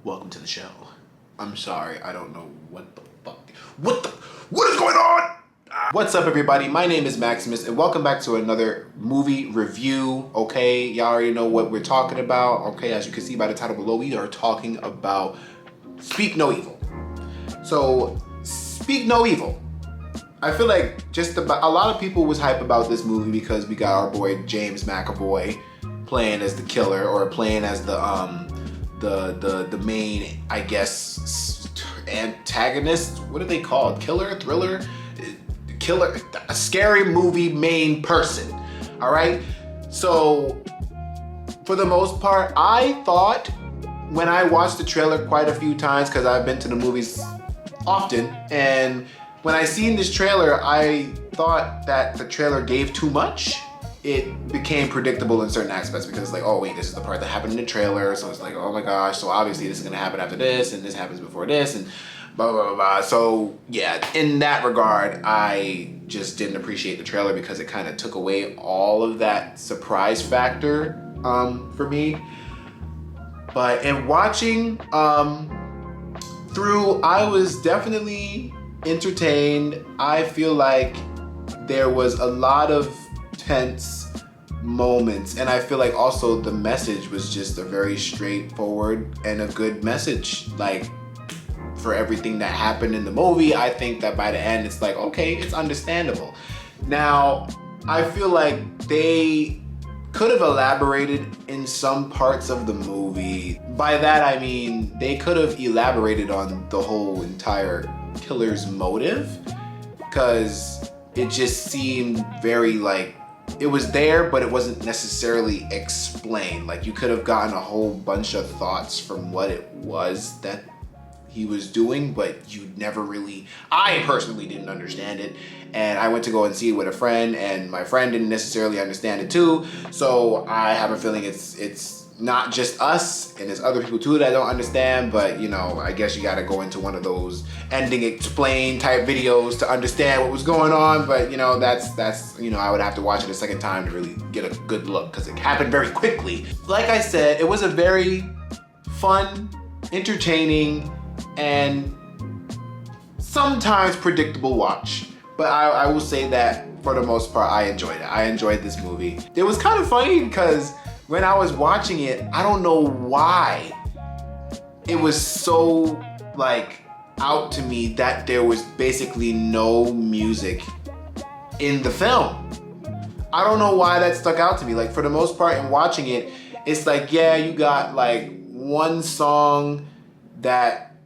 welcome to the show. I'm sorry, I don't know what is going on? What's up, everybody? My name is Maximus, and welcome back to another movie review. Okay, y'all already know what we're talking about. Okay, as you can see by the title below, we are talking about Speak No Evil. So, Speak No Evil. I feel like a lot of people was hype about this movie because we got our boy James McAvoy playing as the killer, or playing as the main, I guess, antagonist. What are they called? Killer, thriller, a scary movie main person. All right. So for the most part, I thought when I watched the trailer quite a few times, because I've been to the movies often, and when I seen this trailer, I thought that the trailer gave too much. It became predictable in certain aspects because it's like, oh wait, this is the part that happened in the trailer. So it's like, oh my gosh, so obviously this is gonna happen after this, and this happens before this, and blah, blah, blah, blah. So yeah, in that regard, I just didn't appreciate the trailer because it kind of took away all of that surprise factor for me. But in watching through, I was definitely entertained. I feel like there was a lot of tense moments, and I feel like also the message was just a very straightforward and a good message. Like, for everything that happened in the movie, I think that by the end it's like, okay, it's understandable. Now, I feel like they could have elaborated in some parts of the movie. By that I mean they could have elaborated on the whole entire killer's motive, because it just seemed very like it was there, but it wasn't necessarily explained. Like, you could have gotten a whole bunch of thoughts from what it was that he was doing, but you never really, I personally didn't understand it. And I went to go and see it with a friend, and my friend didn't necessarily understand it too. So I have a feeling it's not just us, and there's other people too that don't understand. But you know, I guess you gotta go into one of those ending explain type videos to understand what was going on. But you know, that's you know, I would have to watch it a second time to really get a good look, because it happened very quickly. Like I said, it was a very fun, entertaining, and sometimes predictable watch. But I will say that for the most part, I enjoyed it. I enjoyed this movie. It was kind of funny because when I was watching it, I don't know why it was so like out to me that there was basically no music in the film. I don't know why that stuck out to me. Like, for the most part in watching it, it's like, yeah, you got like one song that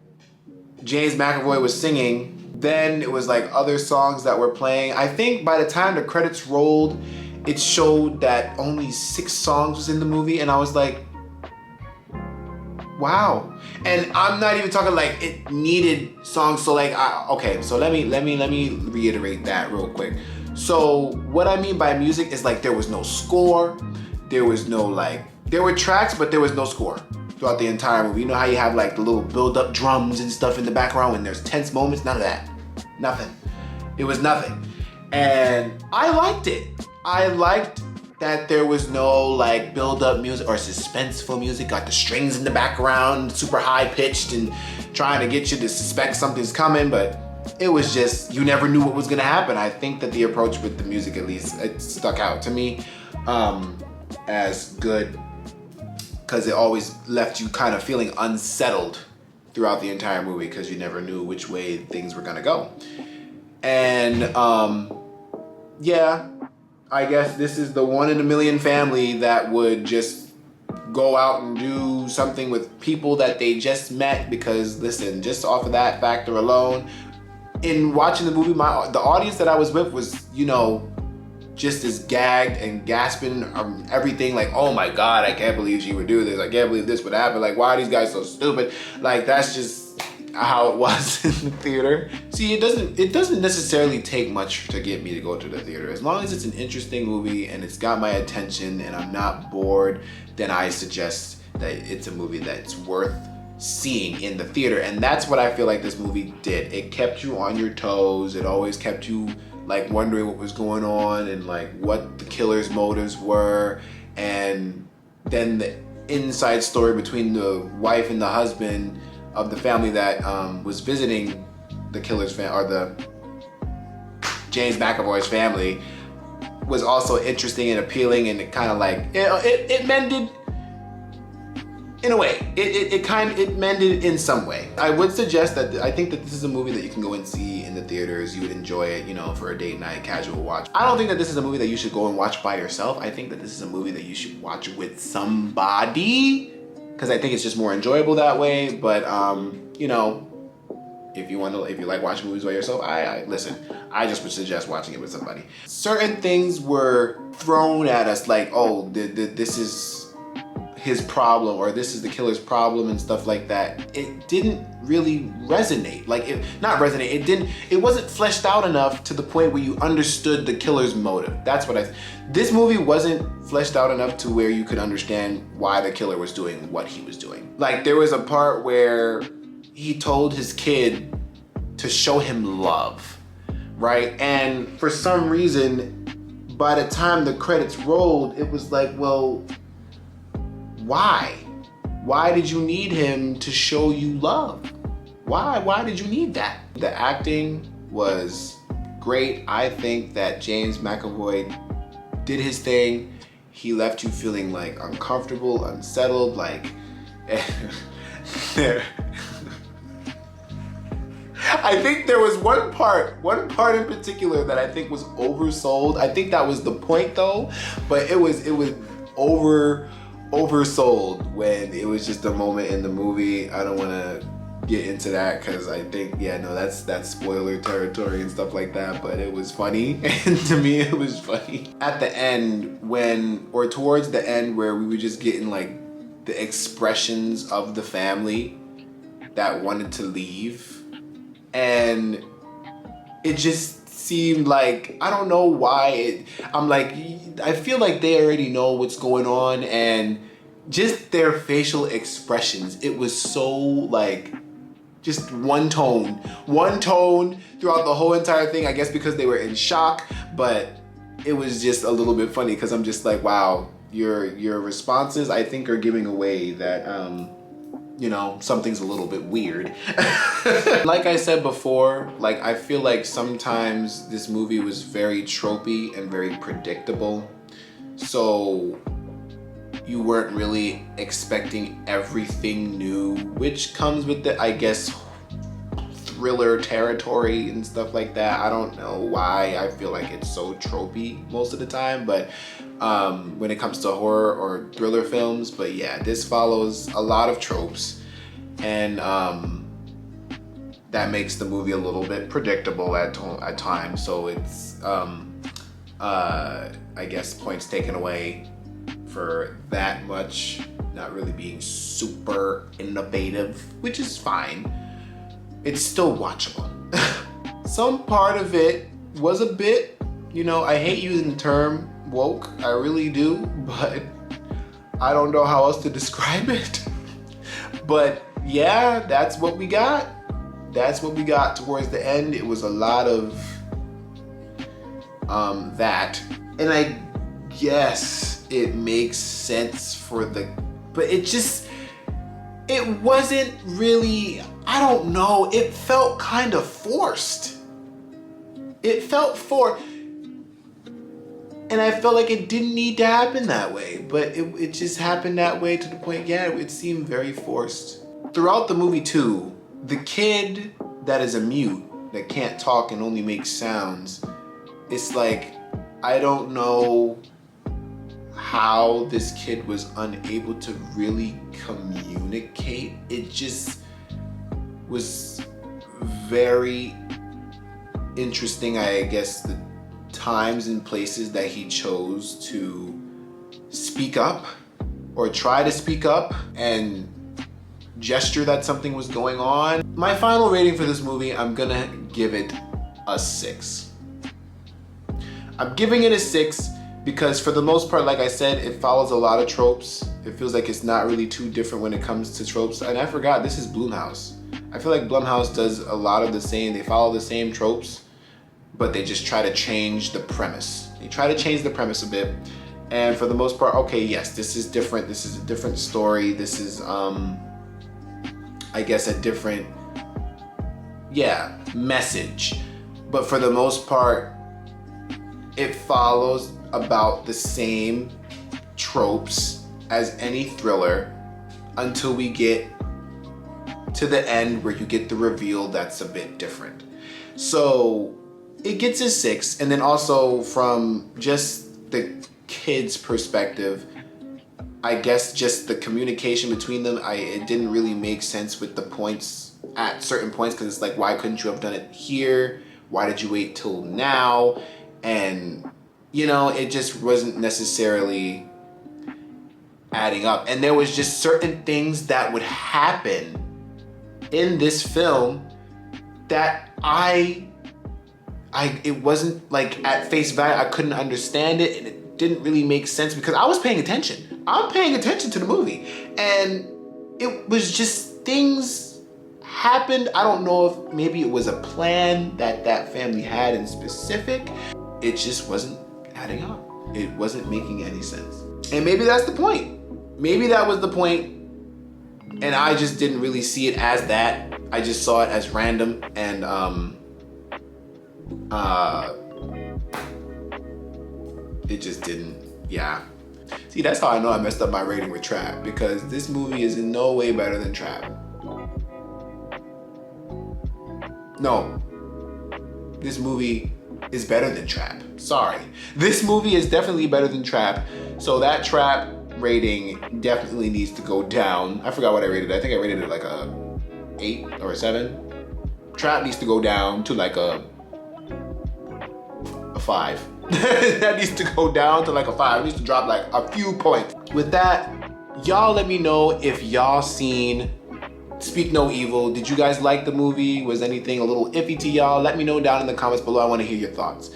James McAvoy was singing. Then it was like other songs that were playing. I think by the time the credits rolled, it showed that only 6 songs was in the movie, and I was like, wow. And I'm not even talking like it needed songs. So like, okay, so let me reiterate that real quick. So what I mean by music is like there was no score, there was no like, there were tracks, but there was no score throughout the entire movie. You know how you have like the little build-up drums and stuff in the background when there's tense moments? None of that. Nothing. It was nothing. And I liked it. I liked that there was no like build-up music or suspenseful music, got the strings in the background, super high-pitched and trying to get you to suspect something's coming, but it was just, you never knew what was gonna happen. I think that the approach with the music, at least, it stuck out to me as good, because it always left you kind of feeling unsettled throughout the entire movie, because you never knew which way things were gonna go. And yeah, I guess this is the 1 in a million family that would just go out and do something with people that they just met. Because listen, just off of that factor alone, in watching the movie, the audience that I was with was, you know, just as gagged and gasping everything, like, oh my God, I can't believe she would do this. I can't believe this would happen. Like, why are these guys so stupid? Like, that's just how it was in the theater. See, it doesn't necessarily take much to get me to go to the theater. As long as it's an interesting movie and it's got my attention and I'm not bored, then I suggest that it's a movie that's worth seeing in the theater. And that's what I feel like this movie did. It kept you on your toes. It always kept you like wondering what was going on and like what the killer's motives were. And then inside story between the wife and the husband of the family that was visiting the killer's or the James McAvoy's family was also interesting and appealing, and it kind of like it mended in a way. It mended in some way. I would suggest that I think that this is a movie that you can go and see in the theaters. You would enjoy it, you know, for a date night, casual watch. I don't think that this is a movie that you should go and watch by yourself. I think that this is a movie that you should watch with somebody, because I think it's just more enjoyable that way. But you know, if you like watching movies by yourself, I listen. I just would suggest watching it with somebody. Certain things were thrown at us like, oh, this is his problem, or this is the killer's problem, and stuff like that. It didn't really resonate. Like, it wasn't fleshed out enough to the point where you understood the killer's motive. That's what this movie wasn't fleshed out enough to where you could understand why the killer was doing what he was doing. Like, there was a part where he told his kid to show him love, right? And for some reason, by the time the credits rolled, it was like, well, why? Why did you need him to show you love? Why did you need that? The acting was great. I think that James McAvoy did his thing. He left you feeling like uncomfortable, unsettled, like I think there was one part in particular that I think was oversold. I think that was the point though, but it was oversold when it was just a moment in the movie. I don't want to get into that because I think, yeah, no, that's spoiler territory and stuff like that, but it was funny. And to me, it was funny. At the end, towards the end where we were just getting like the expressions of the family that wanted to leave, and it just seemed like, I don't know why, I'm like, I feel like they already know what's going on, and just their facial expressions, it was so like, just one tone throughout the whole entire thing. I guess because they were in shock, but it was just a little bit funny because I'm just like, wow, your responses, I think, are giving away that, you know, something's a little bit weird. Like I said before, like, I feel like sometimes this movie was very tropey and very predictable. So you weren't really expecting everything new, which comes with the, I guess, thriller territory and stuff like that. I don't know why I feel like it's so tropey most of the time, but when it comes to horror or thriller films. But yeah, this follows a lot of tropes, and that makes the movie a little bit predictable at times. So it's I guess points taken away for that much not really being super innovative, which is fine. It's still watchable. Some part of it was a bit, you know, I hate using the term woke, I really do, but I don't know how else to describe it. But yeah, that's what we got. That's what we got towards the end. It was a lot of that. And I guess it makes sense for but it wasn't really, I don't know, it felt kind of forced. It felt forced. And I felt like it didn't need to happen that way, but it just happened that way to the point, yeah, it seemed very forced. Throughout the movie too, the kid that is a mute, that can't talk and only makes sounds, it's like, I don't know how this kid was unable to really communicate. It just was very interesting, I guess, the times and places that he chose to speak up or try to speak up and gesture that something was going on. My final rating for this movie, I'm gonna give it a 6. I'm giving it a 6 because for the most part, like I said, it follows a lot of tropes. It feels like it's not really too different when it comes to tropes. And I forgot, this is Blumhouse. I feel like Blumhouse does a lot of the same. They follow the same tropes, but they just try to change the premise. They try to change the premise a bit. And for the most part, okay, yes, this is different. This is a different story. This is, I guess, a different, message. But for the most part, it follows about the same tropes as any thriller until we get to the end where you get the reveal that's a bit different. So it gets a 6. And then also from just the kids' perspective, I guess just the communication between them, it didn't really make sense with the points at certain points, because it's like, why couldn't you have done it here? Why did you wait till now? And you know, it just wasn't necessarily adding up. And there was just certain things that would happen in this film that it wasn't like at face value, I couldn't understand it, and it didn't really make sense because I was paying attention. I'm paying attention to the movie, and it was just things happened. I don't know if maybe it was a plan that family had in specific. It just wasn't adding up. It wasn't making any sense. And maybe that's the point. Maybe that was the point, and I just didn't really see it as that. I just saw it as random, and it just didn't, See, that's how I know I messed up my rating with Trap, because this movie is in no way better than Trap. No, this movie is better than Trap. Sorry. This movie is definitely better than Trap. So that Trap rating definitely needs to go down. I forgot what I rated it. I think I rated it like a 8 or a 7. Trap needs to go down to like a 5. That needs to go down to like a 5. It needs to drop like a few points. With that, y'all let me know if y'all seen Speak No Evil. Did you guys like the movie? Was anything a little iffy to y'all? Let me know down in the comments below. I want to hear your thoughts.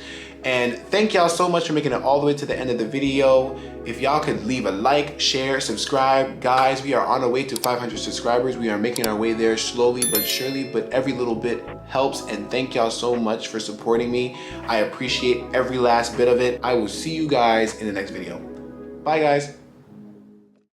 And thank y'all so much for making it all the way to the end of the video. If y'all could leave a like, share, subscribe. Guys, we are on our way to 500 subscribers. We are making our way there slowly but surely, but every little bit helps. And thank y'all so much for supporting me. I appreciate every last bit of it. I will see you guys in the next video. Bye, guys.